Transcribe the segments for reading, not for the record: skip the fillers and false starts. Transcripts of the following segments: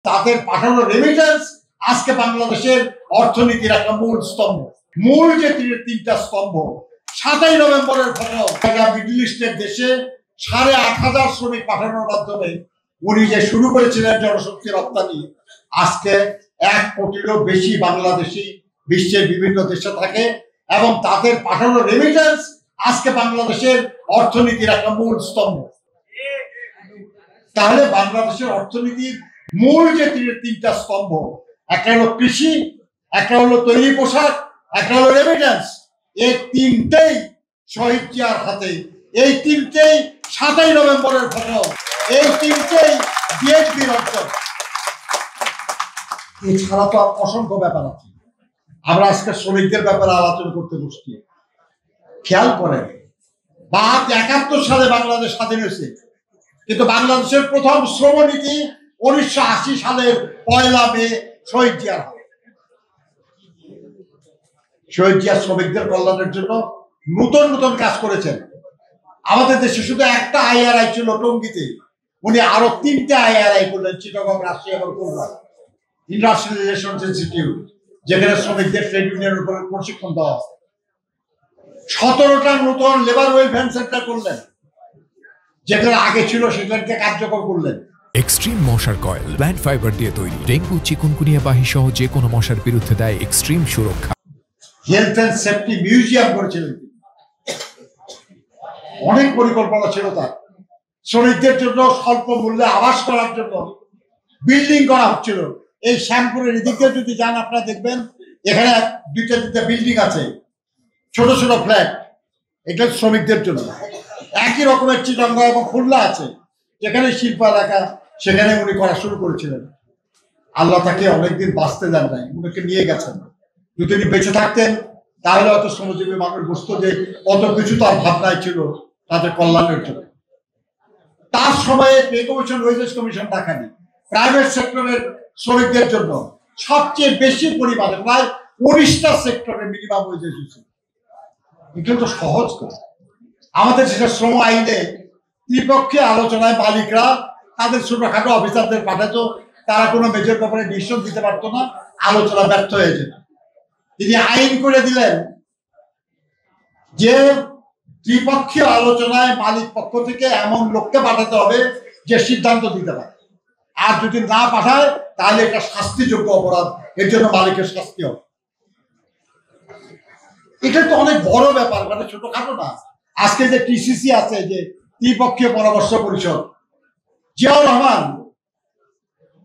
তাদের পাঠানো রেমিটেন্স আজকে বাংলাদেশের অর্থনীতির একটা মূল স্তম্ভ। মূল যে তিনটা স্তম্ভ, 7ই নভেম্বরের ফটো, মিডল ইস্টের দেশে 8,500 শ্রমিক পাঠানোর মাধ্যমে উনি যে শুরু করেছিলেন জনশক্তি রপ্তানি, আজকে 1 কোটিরও বেশি বাংলাদেশি বিশ্বের বিভিন্ন দেশে থাকে এবং তাদের পাঠানো রেমিটেন্স আজকে বাংলাদেশের অর্থনীতির একটা মূল স্তম্ভ। তাহলে বাংলাদেশের অর্থনীতির মূল যে তিনটা স্তম্ভ, একটা হলো কৃষি, একটা হলো তৈরি পোশাক, একটা হলো রেমিটেন্স, এই তিনটেই শহীদ জিয়ার হাতে, এই তিনটেই 7ই নভেম্বরের ফটো, এই তিনটেই বিএনপির অর্জন। এছাড়া তো অসংখ্য ব্যাপার আছে। আমরা আজকে শ্রমিকদের ব্যাপারে আলোচনা করতে বসছি। খেয়াল করেন, 71 সালে বাংলাদেশ স্বাধীন হয়েছে, কিন্তু বাংলাদেশের প্রথম শ্রমনীতি 1980 সালের 1 মে শহীদ জিয়ার হাতে। শহীদ জিয়া শ্রমিকদের কল্যাণের জন্য নতুন নতুন কাজ করেছেন। আমাদের দেশে শুধু একটা আইআরআই ছিল টঙ্গীতে, উনি আরো 3টে আইআরআই করলেন, চিটাগং, রাজশাহী এবং খুলনা। ইন্ডাস্ট্রিয়াল রিলেশনস ইনস্টিটিউট, যেখানে শ্রমিকদের ট্রেড ইউনিয়নের উপর প্রশিক্ষণ দেওয়া হয়। 17টা নতুন লেবার ওয়েলফেয়ার সেন্টার করলেন, যেখানে আগে ছিল সেটাকে কার্যকর করলেন। এক্সট্রিম মশার কয়েল প্ল্যান্ট ফাইবার দিয়ে তৈরি, ডেঙ্গু, চিকুনগুনিয়া বাহি সহ যে কোনো মশার বিরুদ্ধে দেয় এক্সট্রিম সুরক্ষা। হেলথ এন্ড সেফটি মিউজিয়াম করেছিলেন। অনেক পরিকল্পনা ছিল তার। শ্রমিকদের জন্য স্বল্প মূল্যে আবাস করার জন্য বিল্ডিং করা হচ্ছিল। এই শ্যামপুরের এদিকে যদি যান, আপনারা দেখবেন এখানে 2টা বিল্ডিং আছে, ছোট ছোট ফ্ল্যাট, এটা শ্রমিকদের জন্য। একই রকমের চিটাগং এবং খুলনা আছে, যেখানে শিল্প এলাকা, সেখানে উনি করা শুরু করেছিলেন। আল্লাহ তাকে অনেকদিন বাঁচতে দেন নাই, উনাকে নিয়ে গেছেন। যদি তিনি বেঁচে থাকতেন তাহলে হয়তো শ্রমজীবী মানুষ বুঝতো যে কত কিছু তার ভাবনায় ছিল তাদের কল্যাণের জন্য। তার সময়ে পে কমিশন, ওয়েজেস কমিশন ডাকানি, প্রাইভেট সেক্টরের শ্রমিকদের জন্য সবচেয়ে বেশি পরিমাণে প্রায় 19টা সেক্টরে মিনিমাম ওয়েজেস হয়েছে। এগুলো তো সহজ কাজ। আমাদের সেটা শ্রম আইনে ত্রিপক্ষীয় আলোচনায় মালিকরা তাদের ছোটখাটো অফিসারদের পাঠাতো, তারা কোনো মেজর ব্যাপারে ডিসিশন দিতে পারতো না, আলোচনা ব্যর্থ হয়ে যেত। তিনি আইন করে দিলেন যে ত্রিপক্ষীয় আলোচনায় মালিক পক্ষ থেকে এমন লোককে পাঠাতে হবে যে সিদ্ধান্ত দিতে পারে, আর যদি না পাঠায় তাহলে এটা শাস্তিযোগ্য অপরাধ, এর জন্য মালিকের শাস্তি হবে। এটা তো অনেক বড় ব্যাপার, মানে ছোটখাটো না। আজকে যে টিসিসি আছে, যে ত্রিপক্ষীয় পরামর্শ পরিষদ, Ziaur Rahman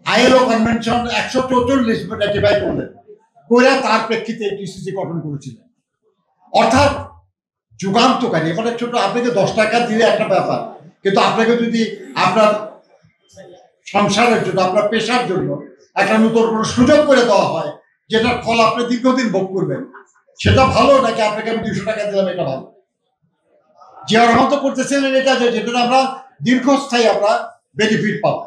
ILO convention 144 ratify করলেন, করে তার প্রেক্ষিতে টিসিসি গঠন করেছিলেন। অর্থাৎ যুগান্তকারী। মানে ছোট, আপনাকে 10 টাকা দিলে একটা ব্যাপার, কিন্তু আপনাকে যদি আপনার সংসারের জন্য, আপনার পেশার জন্য একটা নতুন কোনো সুযোগ করে দেওয়া হয়, যেটার ফল আপনি দীর্ঘদিন ভোগ করবেন, সেটা ভালো নাকি আপনাকে আমি 200 টাকা দিলাম এটা ভালো? জিয়াউর রহমান তো করতেছিলেন এটা, যেটা আমরা দীর্ঘস্থায়ী আমরা বেনিফিট পাবো।